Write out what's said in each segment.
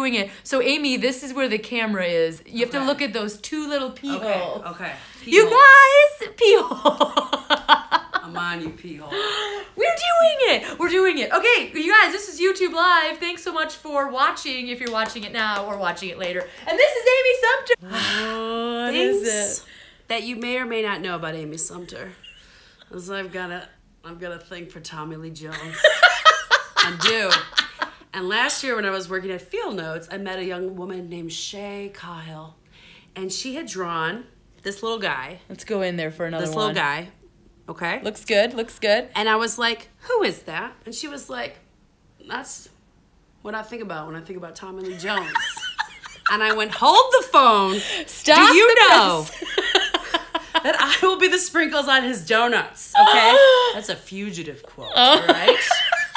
doing it. So, Amy, this is where the camera is. You have to look at those two little pee holes. Okay. You guys, pee hole. I'm on you, pee hole. We're doing it. Okay, you guys, this is YouTube Live. Thanks so much for watching, if you're watching it now or watching it later. And this is Amy Sumpter. What is it? That you may or may not know about Amy Sumpter. Because I've got a thing for Tommy Lee Jones. I do. And last year when I was working at Field Notes, I met a young woman named Shay Cahill. And she had drawn this little guy. Let's go in there for another one. This little guy. Okay? Looks good, looks good. And I was like, who is that? And she was like, that's what I think about when I think about Tommy Lee Jones. And I went, hold the phone. Stop. Do you know that I will be the sprinkles on his donuts? Okay? That's a fugitive quote, all right?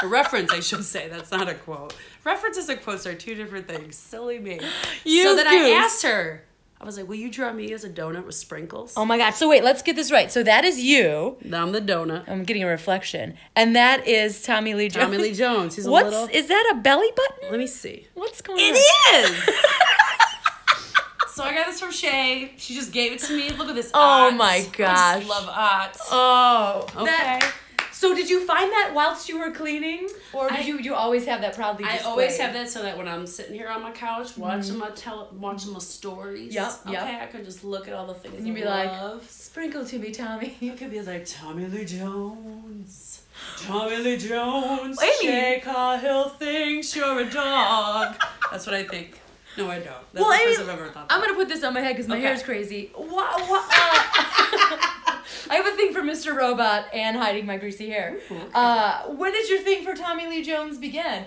A reference, I should say. That's not a quote. References and quotes are two different things. Silly me. So then I asked her, I was like, will you draw me as a donut with sprinkles? Oh my God. So wait, let's get this right. So that is you. I'm the donut. I'm getting a reflection. And that is Tommy Lee Jones. Tommy Lee Jones. He's a little... Is that a belly button? Let me see. What's going on? It is! So I got this from Shay. She just gave it to me. Look at this. Oh my gosh. I just love art. Oh. Okay. So did you find that whilst you were cleaning? Or did you always have that proudly displayed? I always have that so that when I'm sitting here on my couch watching watching my stories, okay, I could just look at all the things and you'd be like, sprinkle to me, Tommy. You could be like, Tommy Lee Jones. Tommy Lee Jones. Amy. Shay Cahill thinks you're a dog. That's what I think. No, I don't. That's well, the Amy, first I've ever thought I'm going to put this on my head because my hair is crazy. I have a thing for Mr. Robot and hiding my greasy hair. Ooh, okay. When did your thing for Tommy Lee Jones begin?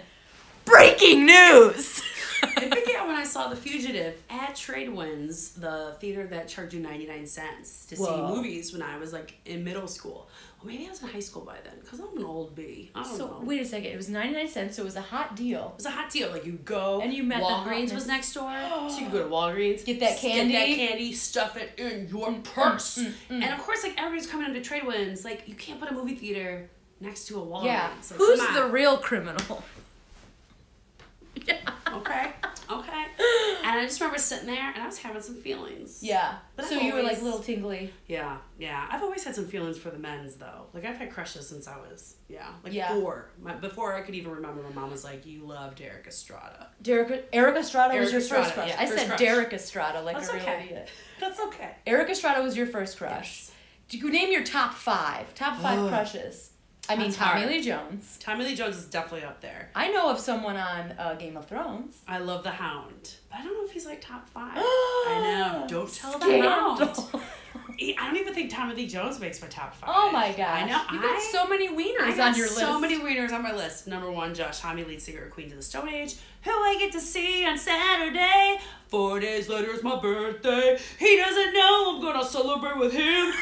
Breaking news! It began when I saw The Fugitive at Tradewinds, the theater that charged you 99 cents to see movies when I was like in middle school. Well, maybe I was in high school by then, because I'm an old bee. I don't know. So, wait a second. It was 99 cents, so it was a hot deal. It was a hot deal. Like, you go... And you met Walgreens was next door. So you could go to Walgreens. Get that candy. Get that candy, stuff it in your purse. And, of course, like, everybody's coming into Tradewinds. Like, you can't put a movie theater next to a Walgreens. Yeah. Like, who's the real criminal? Yeah. Okay. And I just remember sitting there and I was having some feelings. Yeah. But so you were like a little tingly. Yeah. I've always had some feelings for the men's though. Like I've had crushes since I was, four. Before I could even remember, my mom was like, you loved Eric Estrada. Eric Estrada was your first crush. Yeah, I said Derek Estrada like a real idiot. That's okay. Eric Estrada was your first crush. Yes. Do you name your top five crushes? I mean, Tommy Lee Jones. Tommy Lee Jones is definitely up there. I know of someone on Game of Thrones. I love the Hound. But I don't know if he's like top 5. I know. Don't tell the Hound. I don't even think Tommy Lee Jones makes my top 5. Oh my gosh. I know. You've got so many wieners on your list. So many wieners on my list. Number 1, Josh Homme, lead singer of Queens of the Stone Age, who I get to see on Saturday. 4 days later is my birthday. He doesn't know I'm gonna celebrate with him.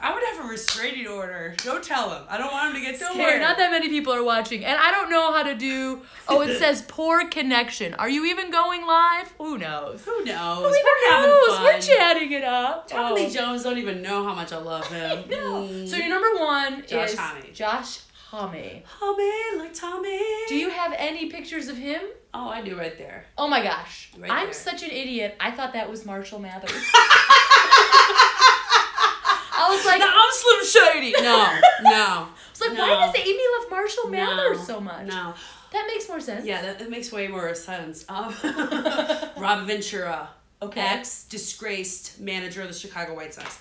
I would have a restraining order. Don't tell him. I don't want him to get scared. Don't worry, not that many people are watching. And I don't know how to do... Oh, it says poor connection. Are you even going live? Who knows? Who knows? Who even knows? We're chatting it up. Tommy Lee Jones don't even know how much I love him. I know. So your number 1 is... Josh Homme. Homme, like Tommy. Do you have any pictures of him? Oh, I do right there. Oh my gosh. Right I'm there. such an idiot. I thought that was Marshall Mathers. I was like, no, I'm Slim Shady. No. It's like, why does Amy love Marshall Mathers so much? No. That makes more sense. Yeah, that makes way more sense. Rob Ventura. Okay. Ex-disgraced manager of the Chicago White Sox.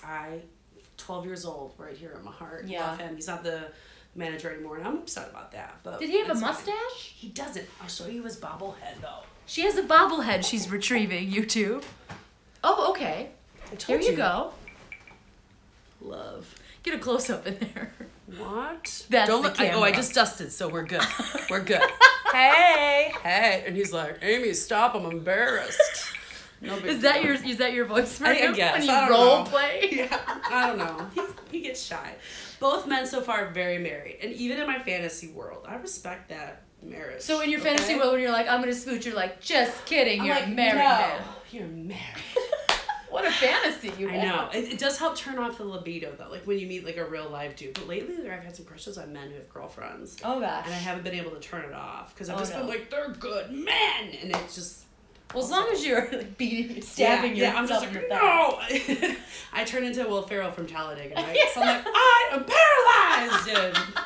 12 years old, right here in my heart. Yeah. Love him. He's not the manager anymore, and I'm upset about that. But did he have a mustache? Fine. He doesn't. I'll show you his bobblehead, though. She has a bobblehead she's retrieving, YouTube. Oh, okay. There you go. Love. Get a close-up in there. What? That's the camera. I just dusted, so we're good. We're good. Hey. And he's like, Amy, stop, I'm embarrassed. No big deal. Is that your voice for him? I guess. When you I don't role know. play? Yeah, I don't know. He gets shy. Both men so far are very married. And even in my fantasy world, I respect that marriage. So in your fantasy world, when you're like, I'm going to smooch, you're like, just kidding, you're like, married no, man. You're married. What What a fantasy you I have. know. It does help turn off the libido, though, like when you meet like a real live dude. But lately, like, I've had some crushes on men who have girlfriends. Oh, gosh. And I haven't been able to turn it off because I've Oh, just been no. like, they're good men, and it's just. Well, as long as you're like stabbing yourself I'm just in the like, thigh. no! I turn into Will Ferrell from Talladega Nights. So I'm like, I am paralyzed! And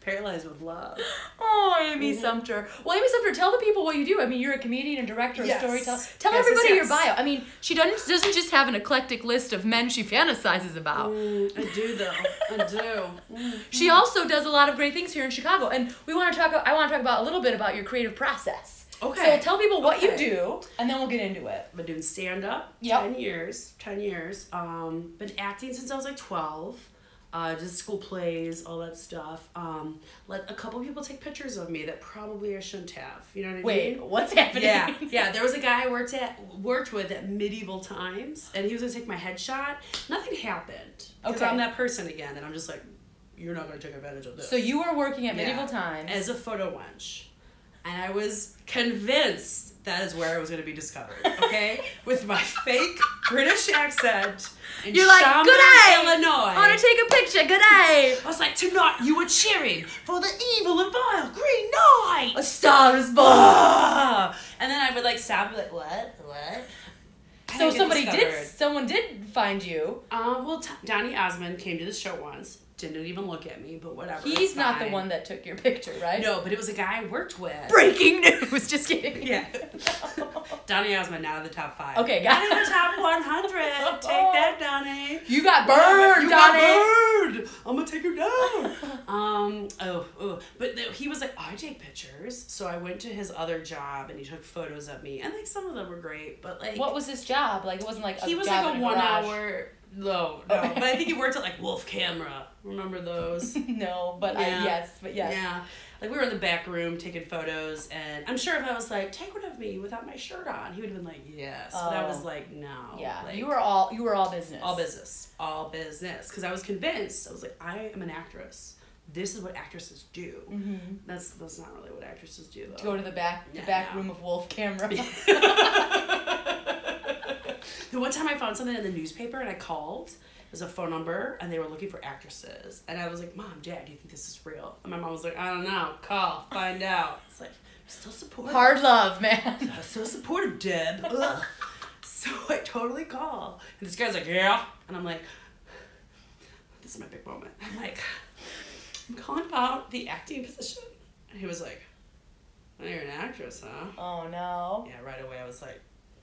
paralyzed with love. Oh, Amy Sumpter. Well, Amy Sumpter, tell the people what you do. I mean, you're a comedian, a director, Yes. a storyteller. Tell Yes, everybody yes, your yes. bio. I mean, she doesn't just have an eclectic list of men she fantasizes about. I do, though. I do. She also does a lot of great things here in Chicago, and I want to talk about a little bit about your creative process. Okay. So tell people what you Okay. do, and then we'll get into it. I've been doing stand-up 10 years. Been acting since I was like 12. Just school plays, all that stuff. Let a couple people take pictures of me that probably I shouldn't have. You know what I Wait, mean? what's happening? Yeah. There was a guy I worked with at medieval times, and he was gonna take my headshot. Nothing happened because Okay. I'm that person again, and I'm just like, you're not gonna take advantage of this. So you were working at Medieval Times. As a photo wench. And I was convinced that is where I was going to be discovered, okay? With my fake British accent in You're like, Sumpt, good day, Illinois. I want to take a picture, good day. I was like, tonight you were cheering for the evil and vile Green Knight. A star is born. Ah! And then I would like stop and be like, what? I So didn't get discovered. someone did find you. Well, Donny Osmond came to the show once. Didn't even look at me, but whatever. He's it's not the fine. one that took your picture, right? No, but it was a guy I worked with. Breaking news. Just kidding. Yeah. Donny Osmond, now in the top 5. Okay, Not got in the top 100. Take that, Donny. You got burned, You Donny. got burned. I'm gonna take you down. But he was like, I take pictures. So I went to his other job and he took photos of me, and like some of them were great, but like What was his job? Like, it wasn't like a he was job like in a 1 garage. hour. No, but I think he worked at like Wolf Camera. Remember those? No, but Yeah. yes. Yeah. Like we were in the back room taking photos, and I'm sure if I was like, take one of me without my shirt on, he would have been like, yes. But I was like, no. Yeah, Like, you were all business. all business. Because I was convinced. I was like, I am an actress. This is what actresses do. Mm-hmm. That's not really what actresses do though. To go to the back room of Wolf Camera. The one time I found something in the newspaper and I called. There's a phone number and they were looking for actresses. And I was like, Mom, Dad, do you think this is real? And my mom was like, I don't know. Call, find out. It's like, still supportive. Hard love, man. So supportive, Deb. Ugh. So I totally call. And this guy's like, yeah. And I'm like, this is my big moment. I'm like, I'm calling about the acting position. And he was like, oh, you're an actress, huh? Oh, no. Yeah, right away I was like,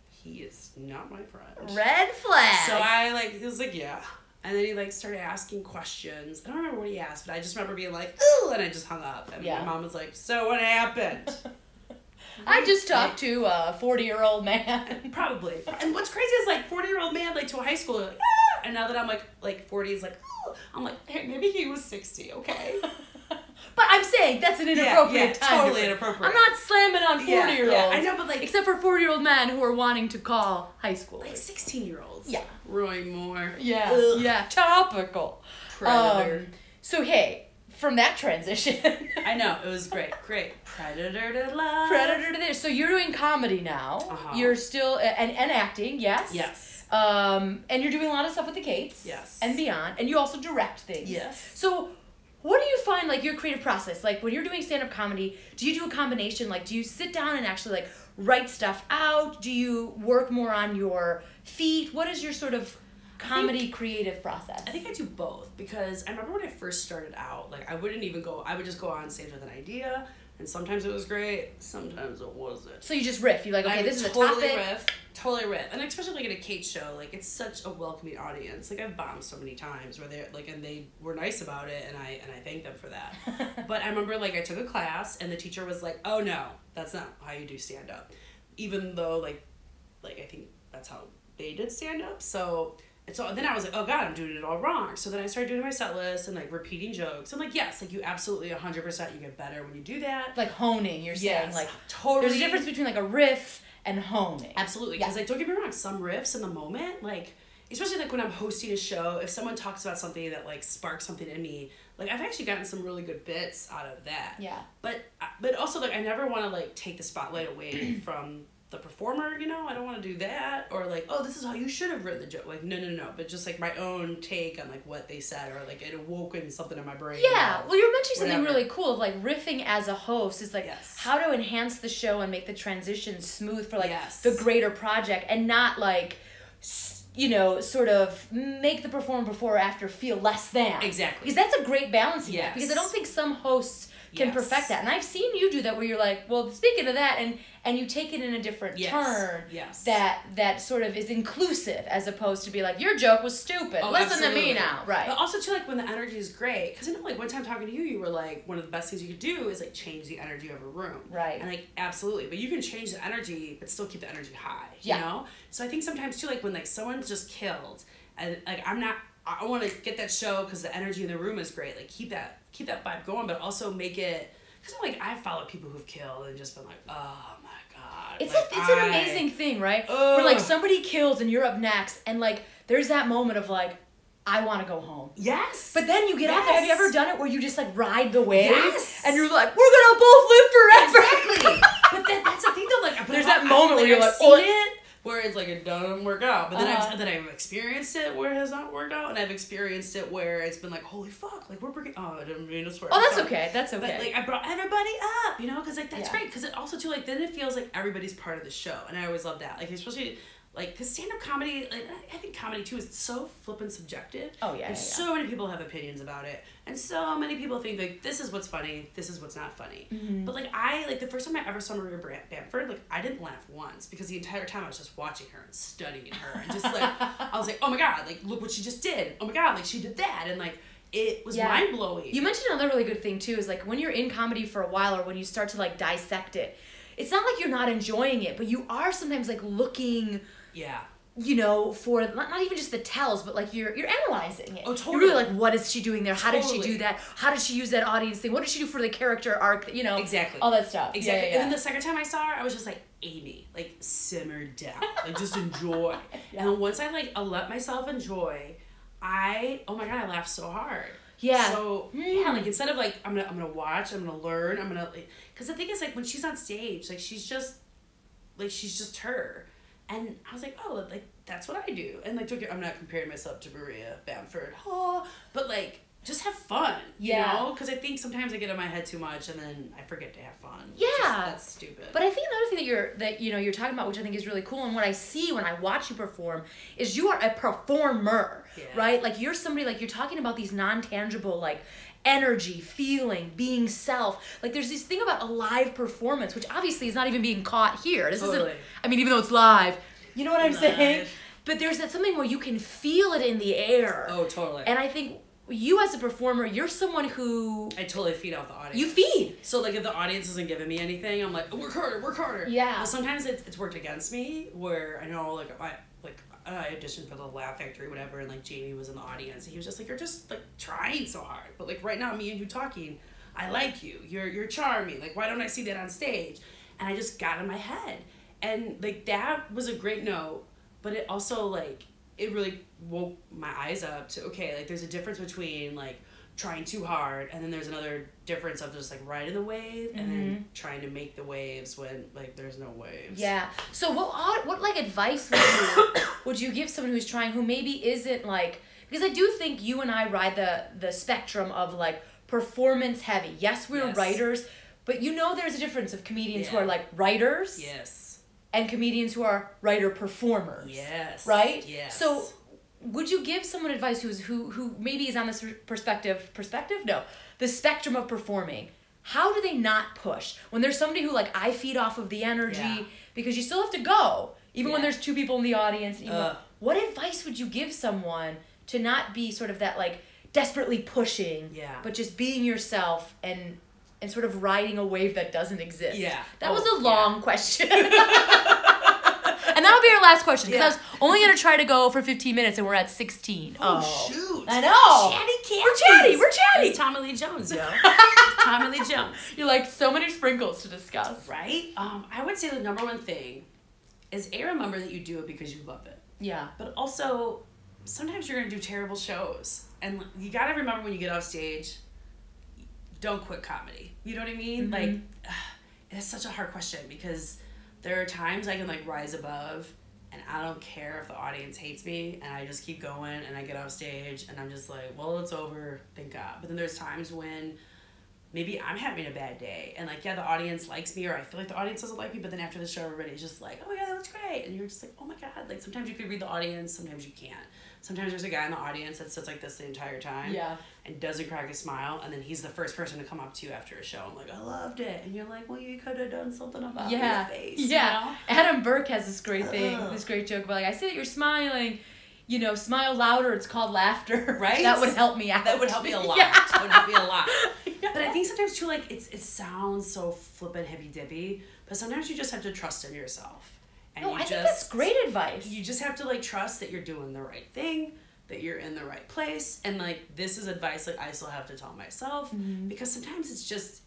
he is not my friend. Red flag. So he was like, yeah. And then he like started asking questions. I don't remember what he asked, but I just remember being like, ooh, and I just hung up. And my mom was like, so what happened? I just talked to a 40-year-old man. Probably. And what's crazy is like 40-year-old man like to a high schooler, like, ah! And now that I'm like 40 is like, oh, I'm like, hey, maybe he was 60, okay? But I'm saying that's an inappropriate time. Totally inappropriate. I'm not slamming on 40-year-olds. Yeah, I know, but like except for 40-year-old men who are wanting to call high schoolers. like 16-year-olds. Yeah. Roy Moore. Yeah. Ugh. Yeah. Topical. Predator. So hey, from that transition. I know, it was great. Predator to love. Predator to this. So you're doing comedy now. Uh-huh. You're still and acting, yes. Yes. And you're doing a lot of stuff with the Kates. Yes. And beyond. And you also direct things. Yes. So what do you find, like, your creative process? Like, when you're doing stand-up comedy, do you do a combination? Like, do you sit down and actually, like, write stuff out? Do you work more on your feet? What is your sort of comedy creative process? I think I do both, because I remember when I first started out, like, I would just go on stage with an idea, and sometimes it was great, sometimes it wasn't. So you just riff. You're like, okay, this is a totally topic. Totally riff. And especially like in a Kate show, like it's such a welcoming audience. Like I've bombed so many times where they're like, and they were nice about it, and I thank them for that. But I remember like I took a class and the teacher was like, oh no, that's not how you do stand up. Even though like I think that's how they did stand up. So then I was like, oh God, I'm doing it all wrong. So then I started doing my set list and like repeating jokes. And like, yes, like you absolutely 100% you get better when you do that. Like honing, you're saying. Like, totally. there's a difference between like a riff and honing. Absolutely. Because like, don't get me wrong, some riffs in the moment, like, especially like when I'm hosting a show, if someone talks about something that like sparks something in me, like I've actually gotten some really good bits out of that. Yeah. But also like I never want to like take the spotlight away from the performer, you know, I don't want to do that, or like, oh, this is how you should have written the joke. Like, no, but just like my own take on like what they said, or like it awoken something in my brain. Yeah, well, you're mentioning something whatever. really cool of like riffing as a host is like how to enhance the show and make the transition smooth for like the greater project, and not like, you know, sort of make the performer before or after feel less than. Exactly. Because that's a great balancing act, because I don't think some hosts can perfect that. And I've seen you do that where you're like, well, speaking of that, and you take it in a different turn that sort of is inclusive, as opposed to be like, your joke was stupid. Listen to me now. Right. But also, too, like, when the energy is great, because I know, like, one time talking to you, you were like, one of the best things you could do is, like, change the energy of a room. Right. And, like, absolutely. But you can change the energy, but still keep the energy high, you know? So I think sometimes, too, like, when, like, someone's just killed, and, like, I want to get that show because the energy in the room is great. Like, keep that vibe going, but also make it, because like I've followed people who've killed and just been like, oh my god. It's like, it's an amazing thing, right? Where like somebody kills and you're up next, and like there's that moment of like, I want to go home. Yes. But then you get out there. Have you ever done it where you just like ride the wave? Yes. And you're like, we're gonna both live forever. Exactly. But that's the thing though. Like, there's that moment where you're like, seen it. Where it's like it doesn't work out, but then I've experienced it where it has not worked out, and I've experienced it where it's been like, holy fuck, like we're bringing. Oh, I didn't mean to swear. Oh, that's okay. That's okay. But like I brought everybody up, you know, because like that's great, because it also too like then it feels like everybody's part of the show, and I always love that. Like especially like because stand-up comedy, like I think comedy too is so flippin' subjective. Oh yeah. And so many people have opinions about it, and so many people think like this is what's funny, this is what's not funny. Mm-hmm. But like I like the first time I ever saw Maria Bamford, like I didn't laugh once because the entire time I was just watching her and studying her and just like I was like, oh my god, like look what she just did. Oh my god, like she did that, and like it was mind blowing. You mentioned another really good thing too is like when you're in comedy for a while, or when you start to like dissect it, it's not like you're not enjoying it, but you are sometimes like looking. Yeah. You know, for not even just the tells, but like you're analyzing it. Oh, totally. You're really like, what is she doing there? How did she do that? How did she use that audience thing? What did she do for the character arc? You know, exactly, all that stuff. Exactly. And then the second time I saw her, I was just like, Amy, like simmer down, like just enjoy. And then once I let myself enjoy, oh my god, I laughed so hard. Yeah. So like instead of like I'm gonna watch, I'm gonna learn, because the thing is like when she's on stage, like she's just her. And I was like, oh, like, that's what I do. And, like, I'm not comparing myself to Maria Bamford. Oh, but, like, just have fun, you know? Because I think sometimes I get in my head too much and then I forget to have fun. Yeah. That's stupid. But I think another thing that you're talking about, which I think is really cool, and what I see when I watch you perform, is you are a performer, right? Like, you're somebody, like, you're talking about these non-tangible, like, energy, feeling, being self. Like there's this thing about a live performance, which obviously is not even being caught here. This isn't, I mean, even though it's live, you know what I'm saying? But there's that something where you can feel it in the air. Oh, totally. And I think you as a performer, you're someone who... I totally feed off the audience. You feed. So like if the audience isn't giving me anything, I'm like, work harder. Yeah. But sometimes it's worked against me, where I know like I auditioned for the Laugh Factory, whatever, and like Jamie was in the audience, and he was just like, you're just like trying so hard, but like right now, me and you talking, I like you, you're charming, like why don't I see that on stage? And I just got in my head, and like that was a great note, but it also like it really woke my eyes up to like there's a difference between like trying too hard, and then there's another difference of just like riding the wave and then trying to make the waves when like there's no waves. Yeah. So what like advice would you give someone who's trying, who maybe isn't like, because I do think you and I ride the spectrum of like performance heavy. Yes, we're writers, but you know there's a difference of comedians who are like writers. Yes. And comedians who are writer performers. Yes. Right? Yes. So would you give someone advice who maybe is on this the spectrum of performing? How do they not push? When there's somebody who like, I feed off of the energy, because you still have to go, even when there's two people in the audience. What advice would you give someone to not be sort of that like desperately pushing, but just being yourself and sort of riding a wave that doesn't exist? Yeah. That was a long question. And that'll be our last question, because I was only going to try to go for 15 minutes, and we're at 16. Oh, shoot. I know. We're chatty. It's Tommy Lee Jones, yo. Tommy Lee Jones. You're like, so many sprinkles to discuss. Right? I would say the number one thing is remember that you do it because you love it. Yeah. But also, sometimes you're going to do terrible shows. And you got to remember when you get off stage, don't quit comedy. You know what I mean? Like, it's such a hard question, because there are times I can like rise above and I don't care if the audience hates me and I just keep going and I get off stage and I'm just like, well, it's over, thank God. But then there's times when maybe I'm having a bad day and like, yeah, the audience likes me or I feel like the audience doesn't like me, but then after the show everybody's just like, oh my God, that was great. And you're just like, oh my God. Like sometimes you could read the audience, sometimes you can't. Sometimes there's a guy in the audience that sits like this the entire time and doesn't crack a smile, and then he's the first person to come up to you after a show. I'm like, I loved it. And you're like, well, you could have done something about your face. Yeah. You know? Adam Burke has this great thing, this great joke about like, I see that you're smiling, you know, smile louder, it's called laughter. Right? That would help me out. That would help me a lot. That would help me a lot. But I think sometimes too, like, it sounds so flippin' hippy-dippy, but sometimes you just have to trust in yourself. And I think that's great advice. You just have to like trust that you're doing the right thing, that you're in the right place, and like this is advice like I still have to tell myself because sometimes it's just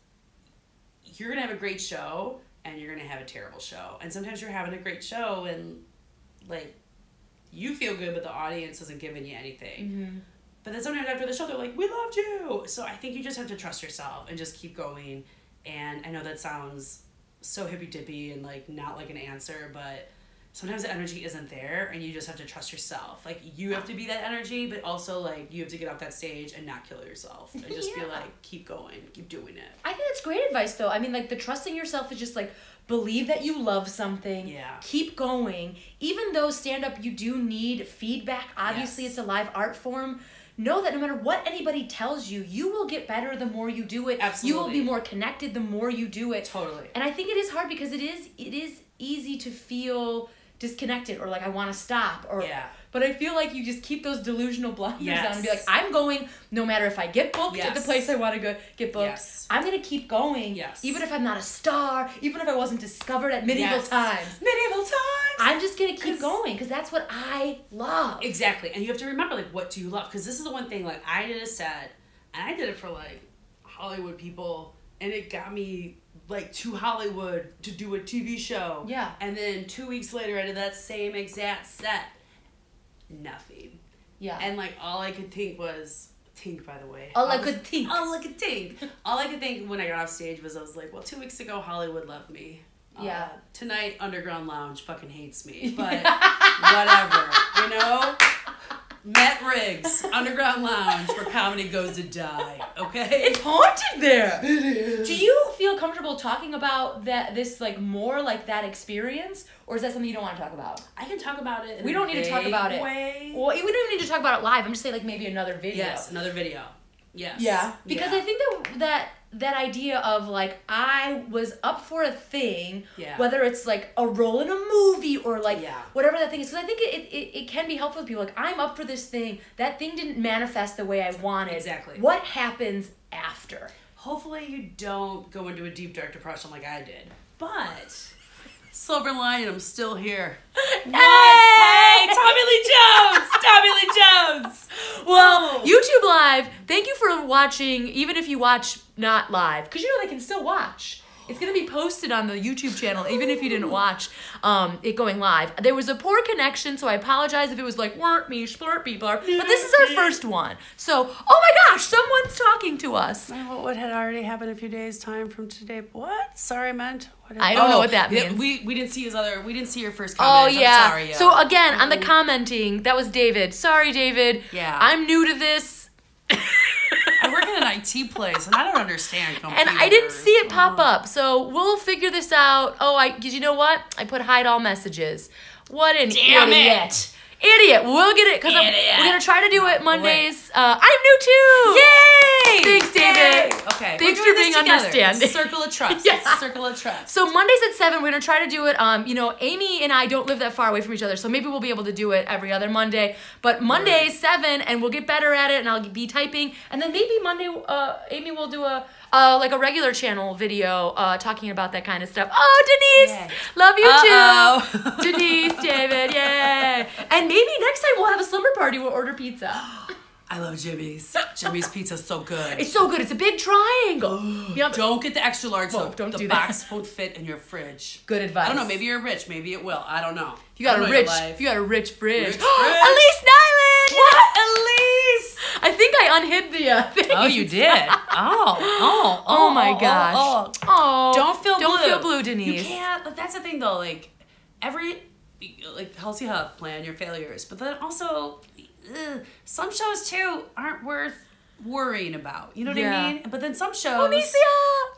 you're gonna have a great show and you're gonna have a terrible show, and sometimes you're having a great show and like you feel good but the audience isn't giving you anything. But then sometimes after the show they're like, we loved you. So I think you just have to trust yourself and just keep going. And I know that sounds so hippy-dippy and like not like an answer, but sometimes the energy isn't there and you just have to trust yourself. Like you have to be that energy, but also like you have to get off that stage and not kill yourself and just be like, keep going, keep doing it. I think that's great advice though. I mean, like the trusting yourself is just like believe that you love something. Keep going. Even though stand-up you do need feedback, obviously it's a live art form. Know that no matter what anybody tells you, you will get better the more you do it. Absolutely. You will be more connected the more you do it. Totally. And I think it is hard because it is easy to feel disconnected or like I want to stop or but I feel like you just keep those delusional blinders on and be like, I'm going no matter if I get booked at the place I want to go get booked. I'm gonna keep going. Even if I'm not a star, even if I wasn't discovered at medieval times. Medieval times. I'm just gonna keep going because that's what I love. Exactly. And you have to remember like what do you love? Because this is the one thing like I did a set and I did it for like Hollywood people and it got me like to Hollywood to do a TV show. And then 2 weeks later I did that same exact set. Nothing. And like all I could think was tink, by the way. All I could think when I got off stage was I was like, well, 2 weeks ago Hollywood loved me. Tonight Underground Lounge fucking hates me. But whatever. You know? Matt Riggs, Underground Lounge, where comedy goes to die. Okay? It's haunted there. It is. Do you feel comfortable talking about this like more like that experience? Or is that something you don't want to talk about? I can talk about it in We don't need to talk about it. Way. Well, we don't even need to talk about it live. I'm just saying like maybe another video. Yes, another video. Yes. Yeah. Because I think that idea of like I was up for a thing, whether it's like a role in a movie or like whatever that thing is. Because I think it can be helpful to people. Like I'm up for this thing. That thing didn't manifest the way I wanted. Exactly. What happens after? Hopefully you don't go into a deep dark depression like I did. But silver lining, I'm still here. What? Hey, Tommy Lee Jones! Tommy Lee Jones! Well, YouTube Live, thank you for watching, even if you watch not live, because you know they can still watch. It's going to be posted on the YouTube channel, even if you didn't watch it going live. There was a poor connection, so I apologize if it was like, weren't me, splurpy blurp. But this is our first one. So, oh my gosh, someone's talking to us. What had already happened a few days' time from today? What? Sorry, I meant. I don't know what that means. We didn't see we didn't see your first comment. Oh, yeah. I'm sorry, So, again, on the commenting, that was David. Sorry, David. Yeah. I'm new to this. I work in an IT place, and I don't understand computers. And I didn't see it pop up, so we'll figure this out. Oh, because you know what? I put hide all messages. What an idiot. Idiot. We'll get it, because we're going to try to do it Mondays. I'm new too. Yay! Thanks, David. Yay! Okay. Thanks for being understanding. It's a circle of trust. It's a circle of trust. So Mondays at 7, we're going to try to do it. You know, Amy and I don't live that far away from each other, so maybe we'll be able to do it every other Monday. But Mondays 7, and we'll get better at it, and I'll be typing. And then maybe Monday, Amy will do like a regular channel video talking about that kind of stuff. Oh, Denise! Yay. Love you too. Denise, David, yay. And maybe next time we'll have a slumber party. We'll order pizza. I love Jimmy's. Jimmy's pizza's so good. It's so good. It's a big triangle. Don't get the extra large. Well, don't do the that. box won't fit in your fridge. Good advice. I don't know. Maybe you're rich. Maybe it will. I don't know. You got a rich fridge. Elise Nyland! What? Elise! I think I unhid the thing. Oh, you did. Oh my gosh. No. Don't feel blue. Don't feel blue, Denise. You can't. But that's the thing, though. Like, Kelsie Huff, plan your failures. But then also, some shows, too, aren't worth worrying about. You know what I mean? But then some shows,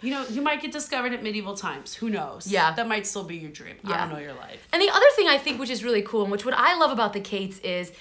you know, you might get discovered at medieval times. Who knows? Yeah. That might still be your dream. I don't know your life. And the other thing I think which is really cool, and what I love about the Kates is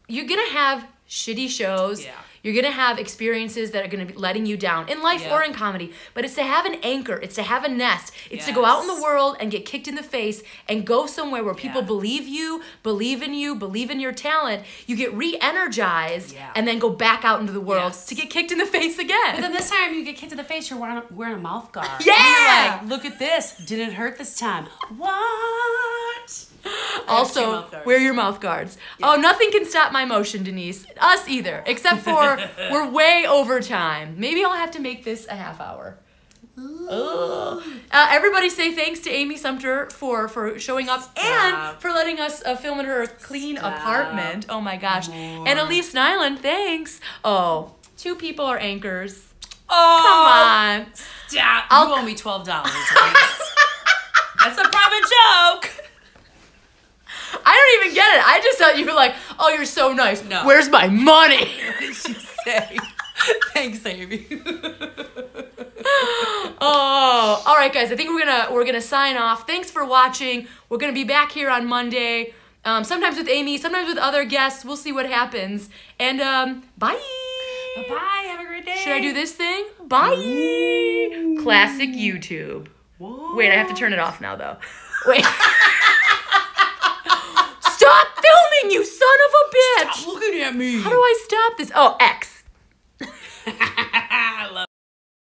you're going to have shitty shows. Yeah. You're going to have experiences that are going to be letting you down in life or in comedy. But it's to have an anchor. It's to have a nest. It's to go out in the world and get kicked in the face and go somewhere where people believe you, believe in your talent. You get re-energized and then go back out into the world to get kicked in the face again. But then this time you get kicked in the face, you're wearing a mouth guard. Yeah! And you're like, look at this. Didn't hurt this time. What? Also, wear your mouth guards. Oh, nothing can stop my motion, Denise. Us either. Except for we're way over time. Maybe I'll have to make this a half hour. Everybody say thanks to Amy Sumpter for showing up and for letting us film in her clean apartment. Oh my gosh. And Elise Nyland, thanks. Oh, 2 people are anchors. Oh, come on. Stop. You owe me $12. That's a private joke. I don't even get it. I just thought you were like, oh, you're so nice. No. Where's my money? What did she say? Thanks, Amy. Oh, all right, guys. I think we're gonna sign off. Thanks for watching. We're gonna be back here on Monday. Sometimes with Amy, sometimes with other guests. We'll see what happens. And bye. Bye. Have a great day. Should I do this thing? Bye. Ooh. Classic YouTube. Whoa. Wait, I have to turn it off now, though. Wait. Stop filming, you son of a bitch! Stop looking at me. How do I stop this? Oh, X.